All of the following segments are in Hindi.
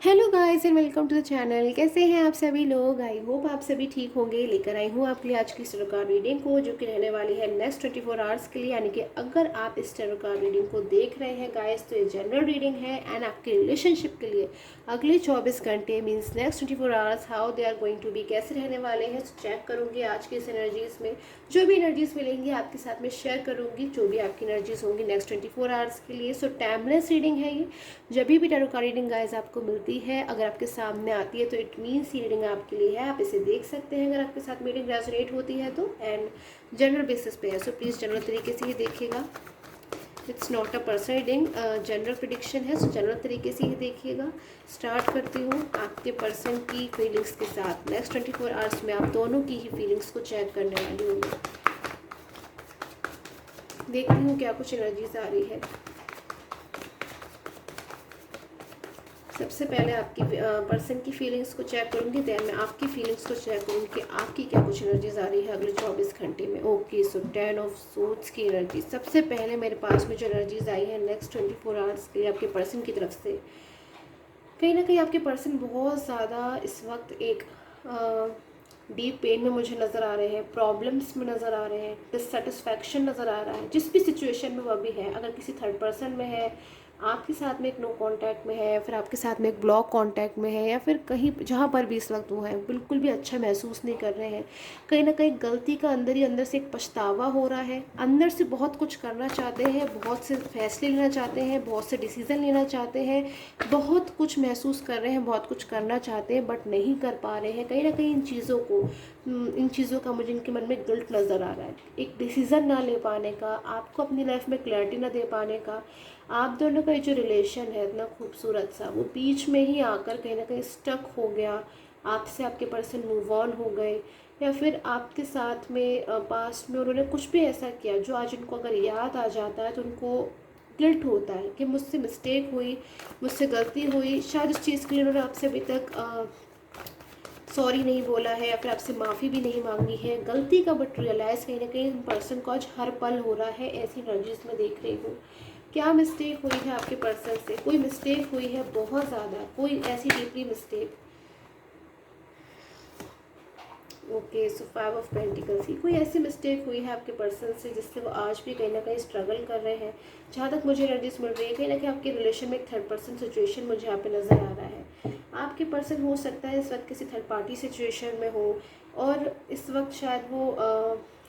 Hello guys and welcome to the channel. कैसे हैं आप सभी लोग? आई होप आप सभी ठीक होंगे। लेकर आई हूँ आपके लिए आज की इस टैरो कार्ड रीडिंग को, जो कि रहने वाली है नेक्स्ट 24 आवर्स के लिए। यानी कि अगर आप इस टैरो कार्ड रीडिंग को देख रहे हैं गाइस, तो ये जनरल रीडिंग है एंड आपके रिलेशनशिप के लिए अगले 24 घंटे means next 24 hours how they are going to be, कैसे रहने वाले हैं। चेक करूँगी आज की इस एनर्जीज में जो भी एनर्जीज मिलेंगी आपके साथ में शेयर करूँगी, जो भी आपकी एनर्जीज होंगी नेक्स्ट 24 आवर्स के लिए। सो टाइमलेस रीडिंग है ये। जब भी टैरो कार्ड रीडिंग गाइस आपको मिलती है, अगर आपके सामने आती है तो इट मीन्स ये रीडिंग आपके लिए है। आप इसे देख सकते हैं अगर आपके साथ रीडिंग रेजोनेट होती है तो, एंड जनरल बेसिस पे है। सो प्लीज़ जनरल तरीके से ही देखिएगा। It's not a personal reading, general prediction है। सो जनरल तरीके से ही देखिएगा। स्टार्ट करती हूँ आपके पर्सन की फीलिंग्स के साथ। नेक्स्ट 24 आवर्स में आप दोनों की ही फीलिंग्स को चेक करने वाली हूँ। देखती हूँ क्या कुछ एनर्जीज आ रही है। सबसे पहले आपकी पर्सन की फीलिंग्स को चेक करूंगी, देन मैं आपकी फीलिंग्स को चेक करूंगी कि आपकी क्या कुछ एनर्जीज आ रही है अगले 24 घंटे में। ओके, सो 10 ऑफ सोर्ड्स की एनर्जी सबसे पहले मेरे पास में जो एनर्जीज आई है नेक्स्ट 24 आवर्स के लिए आपके पर्सन की तरफ से। कहीं ना कहीं आपके पर्सन बहुत ज़्यादा इस वक्त एक डीप पेन में मुझे नज़र आ रहे हैं, प्रॉब्लम्स में नज़र आ रहे हैं, डिससेटिस्फैक्शन नज़र आ रहा है। जिस भी सिचुएशन में वह भी है, अगर किसी थर्ड पर्सन में है, आपके साथ में एक नो कांटेक्ट में है, फिर आपके साथ में एक ब्लॉक कांटेक्ट में है, या फिर कहीं जहाँ पर भी इस वक्त वो है बिल्कुल भी अच्छा महसूस नहीं कर रहे हैं। कहीं ना कहीं गलती का अंदर ही अंदर से एक पछतावा हो रहा है। अंदर से बहुत कुछ करना चाहते हैं, बहुत से फैसले लेना चाहते हैं, बहुत से डिसीज़न लेना चाहते हैं, बहुत कुछ महसूस कर रहे हैं, बहुत कुछ करना चाहते हैं बट नहीं कर पा रहे हैं। कहीं ना कहीं इन चीज़ों का मुझे इनके मन में गिल्ट नज़र आ रहा है। एक डिसीज़न ना ले पाने का, आपको अपनी लाइफ में क्लैरिटी ना दे पाने का। आप दोनों का जो रिलेशन है इतना खूबसूरत सा, वो बीच में ही आकर कहीं ना कहीं स्टक हो गया। आपसे आपके पर्सन मूव ऑन हो गए, या फिर आपके साथ में पास्ट में उन्होंने कुछ भी ऐसा किया जो आज उनको अगर याद आ जाता है तो उनको गिल्ट होता है कि मुझसे मिस्टेक हुई, मुझसे गलती हुई। शायद उस चीज़ के लिए उन्होंने आपसे अभी तक सॉरी नहीं बोला है, या फिर आपसे माफ़ी भी नहीं मांगी है गलती का, बट रियलाइज़ कहीं ना कहीं पर्सन को आज हर पल हो रहा है। ऐसी एनर्जीज में देख रही हूँ। क्या मिस्टेक हुई है आपके पर्सन से? कोई मिस्टेक हुई है बहुत ज़्यादा, कोई ऐसी deeply mistake. Okay, so 5 of pentacles की कोई ऐसी मिस्टेक हुई है आपके पर्सन से जिससे वो आज भी कहीं ना कहीं स्ट्रगल कर रहे हैं। जहाँ तक मुझे एनर्जीज मिल रही है, कहीं ना कहीं आपके रिलेशन में एक थर्ड पर्सन सिचुएशन मुझे यहाँ पे नज़र आ रहा है। आपके पर्सन हो सकता है इस वक्त किसी थर्ड पार्टी सिचुएशन में हो, और इस वक्त शायद वो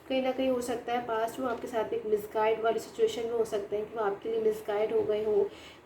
कहीं ना कहीं हो सकता है पास्ट में आपके साथ एक मिसगाइड वाली सिचुएशन में हो सकते हैं कि वो आपके लिए मिसगाइड हो गए हो,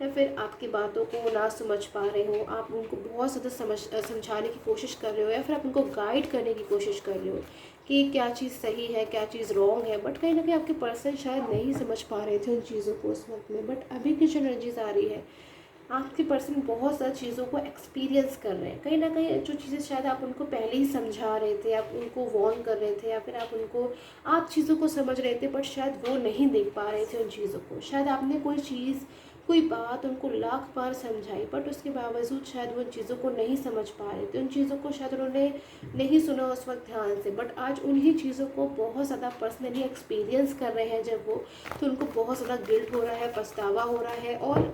या फिर आपकी बातों को ना समझ पा रहे हो। आप उनको बहुत ज़्यादा समझाने की कोशिश कर रहे हो, या फिर आप उनको गाइड करने की कोशिश कर रहे हो कि क्या चीज़ सही है, क्या चीज़ रॉन्ग है। बट कहीं ना कहीं आपके पर्सन शायद नहीं समझ पा रहे थे उन चीज़ों को उस वक्त में। बट अभी की जो एनर्जीज आ रही है, आपके पर्सन बहुत सारी चीज़ों को एक्सपीरियंस कर रहे हैं। कहीं ना कहीं जो चीज़ें शायद आप उनको पहले ही समझा रहे थे, आप उनको वॉर्न कर रहे थे, या फिर आप चीज़ों को समझ रहे थे, बट शायद वो नहीं देख पा रहे थे उन चीज़ों को। शायद आपने कोई चीज़, कोई बात उनको लाख बार समझाई, बट उसके बावजूद शायद वो उन चीज़ों को नहीं समझ पा रहे थे। उन चीज़ों को शायद उन्होंने नहीं सुना उस वक्त ध्यान से, बट आज उन्हीं चीज़ों को बहुत ज़्यादा पर्सनली एक्सपीरियंस कर रहे हैं जब वो, तो उनको बहुत ज़्यादा गिल्ट हो रहा है, पछतावा हो रहा है, और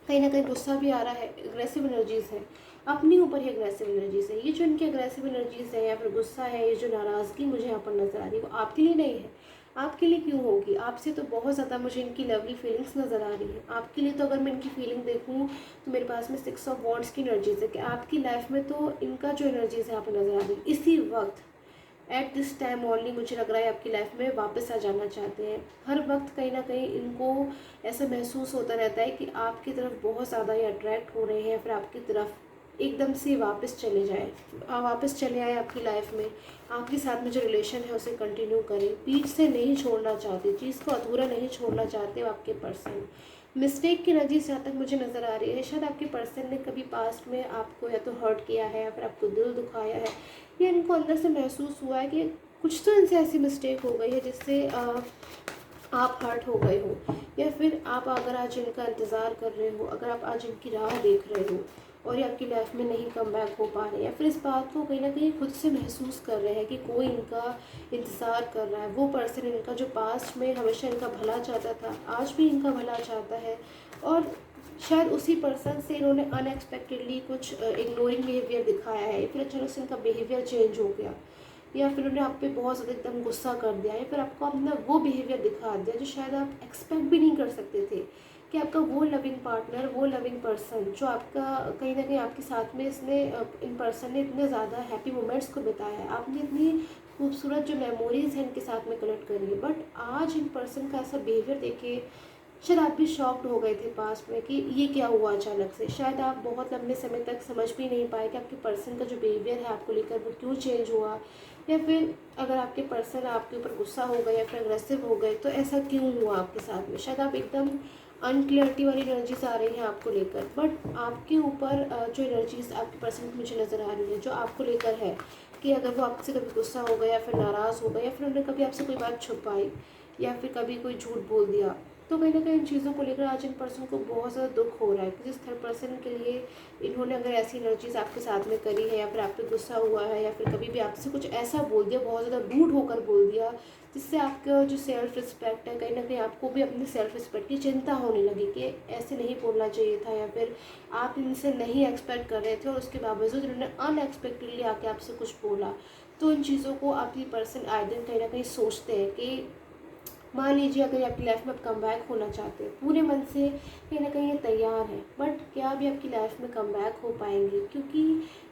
कहीं ना कहीं गुस्सा भी आ रहा है। एग्रेसिव एनर्जीज है, अपने ऊपर ही एग्रेसिव एनर्जीज है। ये जो इनकी एग्रेसिव एनर्जीज है या फिर गुस्सा है, ये जो नाराज़गी मुझे यहाँ पर नज़र आ रही है, वो आपके लिए नहीं है। आपके लिए क्यों होगी? आपसे तो बहुत ज़्यादा मुझे इनकी लवली फीलिंग्स नज़र आ रही है। आपके लिए तो अगर मैं इनकी फीलिंग देखूँ तो मेरे पास में 6 ऑफ वॉन्ड्स की एनर्जीज है कि आपकी लाइफ में तो इनका जो एनर्जीज है यहाँ पर नज़र आ रही है। इसी वक्त एट दिस टाइम ओनली मुझे लग रहा है आपकी लाइफ में वापस आ जाना चाहते हैं। हर वक्त कहीं ना कहीं इनको ऐसा महसूस होता रहता है कि आपकी तरफ बहुत ज़्यादा ये अट्रैक्ट हो रहे हैं, फिर आपकी तरफ एकदम से वापस चले जाए, वापस चले आए आपकी लाइफ में, आपके साथ में जो रिलेशन है उसे कंटिन्यू करें। बीच से नहीं छोड़ना चाहते, चीज़ को अधूरा नहीं छोड़ना चाहते हो आपके पर्सन। मिस्टेक की एनर्जी जहाँ तक मुझे नज़र आ रही है, शायद आपके पर्सन ने कभी पास्ट में आपको या तो हर्ट किया है, या फिर आपको दिल दुखाया है, या इनको अंदर से महसूस हुआ है कि कुछ तो इनसे ऐसी मिस्टेक हो गई है जिससे आप हर्ट हो गए हो, या फिर आप अगर आज इनका इंतज़ार कर रहे हो, अगर आप आज इनकी राह देख रहे हो और ये आपकी लाइफ में नहीं कम बैक हो पा रहे, या फिर इस बात को कहीं ना कहीं खुद से महसूस कर रहे हैं कि कोई इनका इंतज़ार कर रहा है। वो पर्सन इनका जो पास्ट में हमेशा इनका भला चाहता था, आज भी इनका भला चाहता है, और शायद उसी पर्सन से इन्होंने अनएक्सपेक्टेडली कुछ इग्नोरिंग बिहेवियर दिखाया है, फिर अचानक से इनका बिहेवियर चेंज हो गया, या फिर उन्होंने आप पे बहुत ज़्यादा एकदम गुस्सा कर दिया, या फिर आपको अपना वो बिहेवियर दिखा दिया जो शायद आप एक्सपेक्ट भी नहीं कर सकते थे कि आपका वो लविंग पार्टनर, वो लविंग पर्सन जो आपका कहीं ना कहीं आपके साथ में इसने इन पर्सन ने इतने ज़्यादा हैप्पी मोमेंट्स को बिताया है, आपने इतनी खूबसूरत जो मेमोरीज हैं इनके साथ में कनेक्ट करी है, बट आज इन पर्सन का ऐसा बिहेवियर देखे शायद आप भी शॉक्ड हो गए थे पास्ट में कि ये क्या हुआ अचानक से। शायद आप बहुत लंबे समय तक समझ भी नहीं पाए कि आपके पर्सन का जो बिहेवियर है आपको लेकर वो क्यों चेंज हुआ, या फिर अगर आपके पर्सन आपके ऊपर गुस्सा हो गए या फिर अग्रेसिव हो गए तो ऐसा क्यों हुआ आपके साथ में। शायद आप एकदम अनक्लियरिटी वाली एनर्जीज आ रही हैं आपको लेकर, बट आपके ऊपर जो एनर्जीज आपके पर्सन की मुझे नज़र आ रही है जो आपको लेकर है कि अगर वो आपसे कभी गुस्सा हो गया या फिर नाराज़ हो गया या फिर उन्होंने कभी आपसे कोई बात छुपाई या फिर कभी कोई झूठ बोल दिया, तो कहीं ना कहीं इन चीज़ों को लेकर आज इन पर्सन को बहुत ज़्यादा दुख हो रहा है कि जिस थर्ड पर्सन के लिए इन्होंने अगर ऐसी एनर्जीज आपके साथ में करी है या फिर आप पे गुस्सा हुआ है या फिर कभी भी आपसे कुछ ऐसा बोल दिया, बहुत ज़्यादा रूड होकर बोल दिया, जिससे आपका जो सेल्फ रिस्पेक्ट है कहीं ना कहीं आपको भी अपनी सेल्फ रिस्पेक्ट की चिंता होने लगी कि ऐसे नहीं बोलना चाहिए था, या फिर आप इनसे नहीं एक्सपेक्ट कर रहे थे और उसके बावजूद इन्होंने अनएक्सपेक्टेडली आके आपसे कुछ बोला। तो इन चीज़ों को आपकी पर्सन आए दिन कहीं ना कहीं सोचते हैं कि मान लीजिए अगर आपकी लाइफ में आप कम बैक होना चाहते हैं, पूरे मन से कहीं ना कहीं ये तैयार है, बट क्या अभी आपकी लाइफ में कम बैक हो पाएंगे, क्योंकि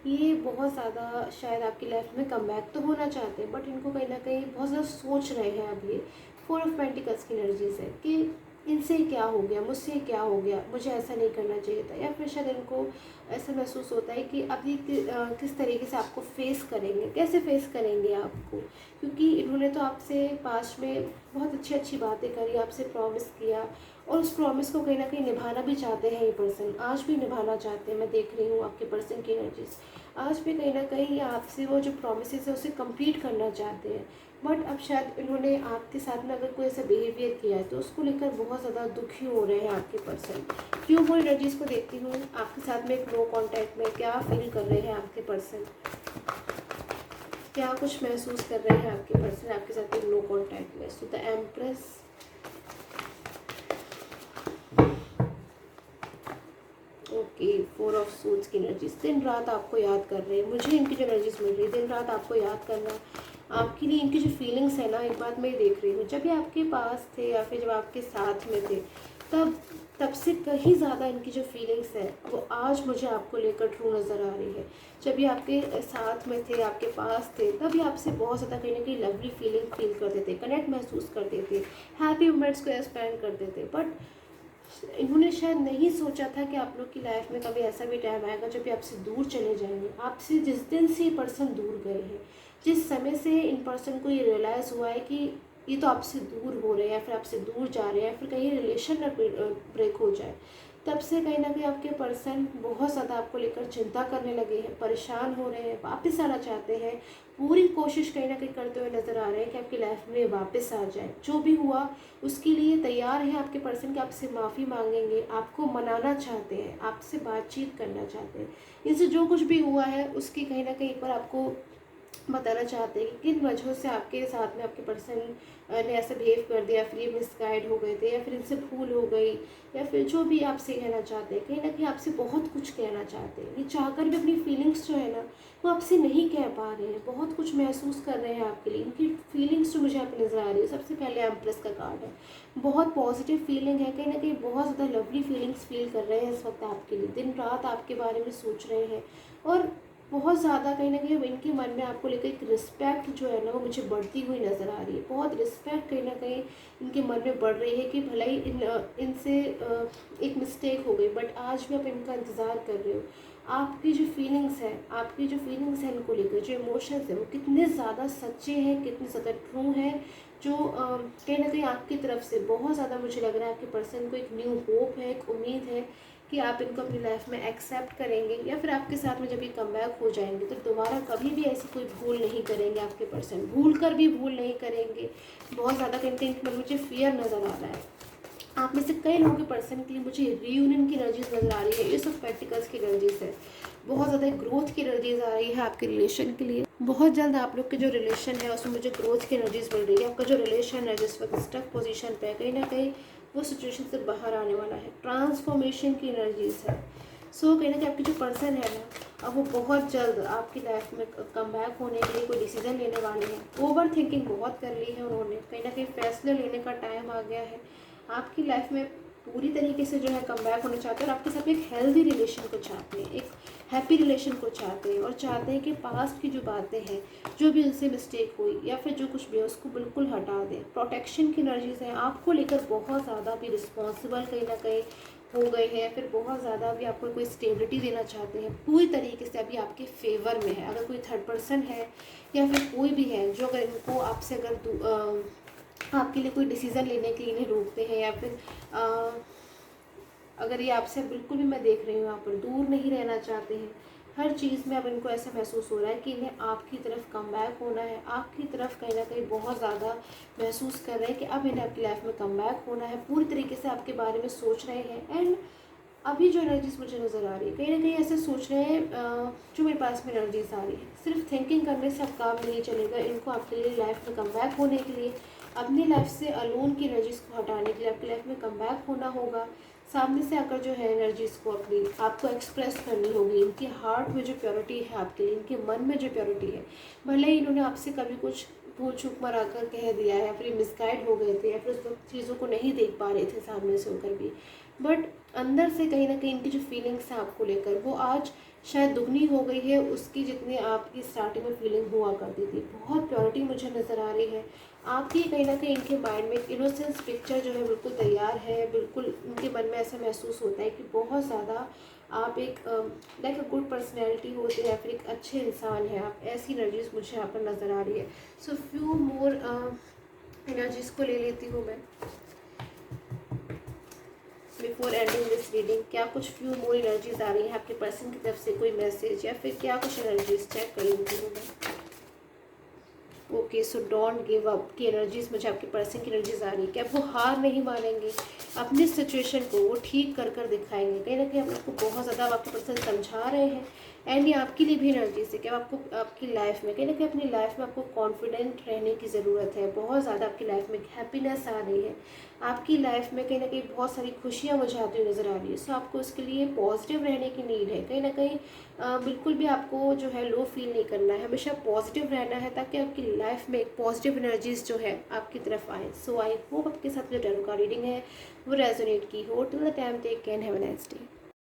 ये बहुत ज़्यादा शायद आपकी लाइफ में कम बैक तो होना चाहते हैं बट इनको कहीं ना कहीं बहुत ज़्यादा सोच रहे हैं। अब ये 4 ऑफ पेंटिकल्स की एनर्जीज है कि इनसे क्या हो गया, मुझसे क्या हो गया, मुझे ऐसा नहीं करना चाहिए था, या फिर शायद इनको ऐसा महसूस होता है कि अभी किस तरीके से आपको फेस करेंगे, कैसे फेस करेंगे आपको, क्योंकि इन्होंने तो आपसे पास्ट में बहुत अच्छी अच्छी बातें करी, आपसे प्रॉमिस किया और उस प्रॉमिस को कहीं ना कहीं निभाना भी चाहते हैं ये पर्सन, आज भी निभाना चाहते हैं। मैं देख रही हूँ आपके पर्सन की एनर्जीज, आज भी कहीं ना कहीं आपसे वो जो प्रॉमिस है उसे कंप्लीट करना चाहते हैं, बट अब शायद इन्होंने आपके साथ में अगर कोई ऐसा बिहेवियर किया है तो उसको लेकर बहुत ज़्यादा दुखी हो रहे हैं आपके पर्सन। क्यों वो एनर्जीज को देखती हूँ आपके साथ में एक नो कॉन्टैक्ट में क्या फील कर रहे हैं आपके पर्सन, क्या कुछ महसूस कर रहे हैं आपके पर्सन आपके साथ एक नो कॉन्टैक्ट में। So the empress, okay, 4 of suits की एनर्जीज दिन रात आपको याद कर रहे हैं, मुझे इनकी जो एनर्जीज मिल रही है दिन रात आपको याद करना आपके लिए इनकी जो फीलिंग्स है ना, एक बात मैं देख रही हूँ जब ये आपके पास थे या फिर जब आपके साथ में थे तब से कहीं ज़्यादा इनकी जो फीलिंग्स है वो आज मुझे आपको लेकर ट्रू नज़र आ रही है। जब ये आपके साथ में थे, आपके पास थे, तब ये आपसे बहुत ज़्यादा कहीं ना कहीं लवली फीलिंग फील करते थे, कनेक्ट महसूस करते थे, हैप्पी मोमेंट्स को स्पेंड करते थे, बट इन्होंने शायद नहीं सोचा था कि आप लोग की लाइफ में कभी ऐसा भी टाइम आएगा जब ये आपसे दूर चले जाएंगे। आपसे जिस दिन से ये पर्सन दूर गए हैं, जिस समय से इन पर्सन को ये रियलाइज़ हुआ है कि ये तो आपसे दूर हो रहे हैं या फिर आपसे दूर जा रहे हैं या फिर कहीं रिलेशन ना ब्रेक हो जाए, तब से कहीं ना कहीं आपके पर्सन बहुत ज़्यादा आपको लेकर चिंता करने लगे हैं, परेशान हो रहे हैं, वापस आना चाहते हैं, पूरी कोशिश कहीं ना कहीं करते हुए नज़र आ रहे हैं कि आपकी लाइफ में वापस आ जाए। जो भी हुआ उसके लिए तैयार है आपके पर्सन कि आपसे माफ़ी मांगेंगे, आपको मनाना चाहते हैं, आपसे बातचीत करना चाहते हैं, इनसे जो कुछ भी हुआ है उसकी कहीं ना कहीं पर आपको बताना चाहते हैं कि किन वजहों से आपके साथ में आपके पर्सन ने ऐसा बिहेव कर दिया, फिर ये मिसगाइड हो गए थे या फिर इनसे भूल हो गई, या फिर जो भी आपसे कहना चाहते हैं, कहीं ना कहीं आपसे बहुत कुछ कहना चाहते हैं, ये चाहकर भी अपनी फीलिंग्स जो है ना वो आपसे नहीं कह पा रहे हैं, बहुत कुछ महसूस कर रहे हैं आपके लिए, इनकी फीलिंग्स जो मुझे यहाँ पे नज़र आ रही है। सबसे पहले एम्प्रेस का कार्ड है, बहुत पॉजिटिव फीलिंग है, कहीं ना कहीं बहुत ज़्यादा लवली फीलिंग्स फील कर रहे हैं इस वक्त आपके लिए, दिन रात आपके बारे में सोच रहे हैं और बहुत ज़्यादा कहीं ना कहीं इनके मन में आपको लेकर एक रिस्पेक्ट जो है ना वो मुझे बढ़ती हुई नज़र आ रही है। बहुत रिस्पेक्ट कहीं ना कहीं इनके मन में बढ़ रही है कि भले ही इनसे एक मिस्टेक हो गई बट आज भी आप इनका इंतज़ार कर रहे हो। आपकी जो फीलिंग्स है, आपकी जो फीलिंग्स हैं इनको लेकर, जो इमोशंस हैं वो कितने ज़्यादा सच्चे हैं, कितने ज़्यादा ट्रू हैं, जो कहीं ना कहीं आपकी तरफ से बहुत ज़्यादा मुझे लग रहा है आपके पर्सन को एक न्यू होप है, एक उम्मीद है कि आप इनको अपनी लाइफ में एक्सेप्ट करेंगे या फिर आपके साथ में जब ये कम बैक हो जाएंगे तो दोबारा कभी भी ऐसी कोई भूल नहीं करेंगे आपके पर्सन, भूल कर भी भूल नहीं करेंगे। बहुत ज़्यादा कंटेंट में मुझे फियर नज़र आ रहा है। आप में से कई लोगों के पर्सन के लिए मुझे रीयूनियन की एनर्जीज नज़र आ रही है, एस ऑफ पेंटिकल्स की एनर्जीज है, बहुत ज़्यादा ग्रोथ की एनर्जीज आ रही है आपके रिलेशन के लिए। बहुत जल्द आप लोग के जो रिलेशन है उसमें मुझे ग्रोथ की एनर्जीज मिल रही है। आपका जो रिलेशन है जिस वक्त स्टक पोजीशन पे है, कहीं ना कहीं वो सिचुएशन से बाहर आने वाला है, ट्रांसफॉर्मेशन की एनर्जीज है। सो कहीं ना कहीं आपकी जो पर्सन है ना, अब वो बहुत जल्द आपकी लाइफ में कम बैक होने के लिए कोई डिसीजन लेने वाले हैं। ओवर थिंकिंग बहुत कर ली है उन्होंने, कहीं ना कहीं फैसले लेने का टाइम आ गया है। आपकी लाइफ में पूरी तरीके से जो है कम बैक होना चाहते हैं और आपके साथ एक हेल्दी रिलेशन को चाहते हैं, एक हैप्पी रिलेशन को चाहते हैं, और चाहते हैं कि पास्ट की जो बातें हैं, जो भी उनसे मिस्टेक हुई या फिर जो कुछ भी है, उसको बिल्कुल हटा दें। प्रोटेक्शन की एनर्जीज हैं, आपको लेकर बहुत ज़्यादा भी रिस्पॉन्सिबल कहीं ना कहीं हो गए हैं, फिर बहुत ज़्यादा अभी आपको कोई स्टेबिलिटी देना चाहते हैं, पूरी तरीके से अभी आपके फेवर में है। अगर कोई थर्ड पर्सन है या फिर कोई भी है जो अगर इनको आपसे अगर आपके लिए कोई डिसीज़न लेने के लिए इन्हें रोकते हैं, या फिर अगर ये आपसे बिल्कुल भी, मैं देख रही हूँ यहाँ पर दूर नहीं रहना चाहते हैं, हर चीज़ में अब इनको ऐसा महसूस हो रहा है कि इन्हें आपकी तरफ कम बैक होना है, आपकी तरफ कहीं ना कहीं बहुत ज़्यादा महसूस कर रहे हैं कि अब इन्हें आपकी लाइफ में कम बैक होना है, पूरी तरीके से आपके बारे में सोच रहे हैं। एंड अभी जो एनर्जीज मुझे नज़र आ रही है, कहीं ना कहीं ऐसे सोच रहे हैं, जो मेरे पास में एनर्जीज आ रही है, सिर्फ थिंकिंग करने से अब काम नहीं चलेगा। इनको आपके लिए लाइफ में कम बैक होने के लिए, अपनी लाइफ से अलोन की एनर्जीज को हटाने के लिए आपकी लाइफ में कम बैक होना होगा। सामने से आकर जो है एनर्जीज को अपनी आपको एक्सप्रेस करनी होगी। इनके हार्ट में जो प्योरिटी है आपके लिए, इनके मन में जो प्योरिटी है, भले ही इन्होंने आपसे कभी कुछ भूल चूक मरा कर कह दिया है, या फिर मिसगाइड हो गए थे, या फिर उस वक्त चीज़ों को नहीं देख पा रहे थे सामने से होकर भी, बट अंदर से कहीं ना कहीं इनकी जो फीलिंग्स हैं आपको लेकर, वो आज शायद दुगनी हो गई है उसकी जितनी आपकी स्टार्टिंग में फीलिंग हुआ करती थी। बहुत प्योरिटी मुझे नज़र आ रही है आपकी, कहीं ना कहीं इनके माइंड में एक इनोसेंस पिक्चर जो है बिल्कुल तैयार है। बिल्कुल इनके मन में ऐसा महसूस होता है कि बहुत ज़्यादा आप एक लाइक अ गुड पर्सनैलिटी होते हैं, फिर एक अच्छे इंसान हैं आप, ऐसी एनर्जीज मुझे यहाँ पर नज़र आ रही है। सो फ्यू मोर एनर्जीज़ को ले लेती हूँ मैं बिफोर एंडिंग दिस रीडिंग। क्या कुछ फ्यू मोर एनर्जीज आ रही हैं आपके पर्सन की तरफ से, कोई मैसेज या फिर क्या कुछ एनर्जीज चेक कर लेती हूँ मैं। Okay, so don't give up की एनर्जीज मुझे आपके पर्सन की एनर्जीज आ रही है कि आप वो हार नहीं मानेंगे, अपनी सिचुएशन को वो ठीक कर कर दिखाएंगे। कहीं ना कहीं आपको बहुत ज़्यादा आपके पर्सन समझा रहे हैं, एंड ये आपके लिए भी एनर्जीज है कि आपको आपकी लाइफ में कहीं ना कहीं अपनी लाइफ में आपको कॉन्फिडेंट रहने की ज़रूरत है। बहुत ज़्यादा आपकी लाइफ में हैप्पीनेस आ रही है, आपकी लाइफ में कहीं ना कहीं बहुत सारी खुशियाँ मुझे आती हुई नज़र आ रही है। सो आपको इसके लिए पॉजिटिव रहने की नीड है। कहीं ना कहीं बिल्कुल भी आपको जो है लो फील नहीं करना है, हमेशा पॉजिटिव रहना है, ताकि आपकी लाइफ में एक पॉजिटिव एनर्जीज जो है आपकी तरफ आए। सो आई होप आपके साथ जो टैरो का रीडिंग है वो रेजोनेट की हो। Till the time take care, have a nice day.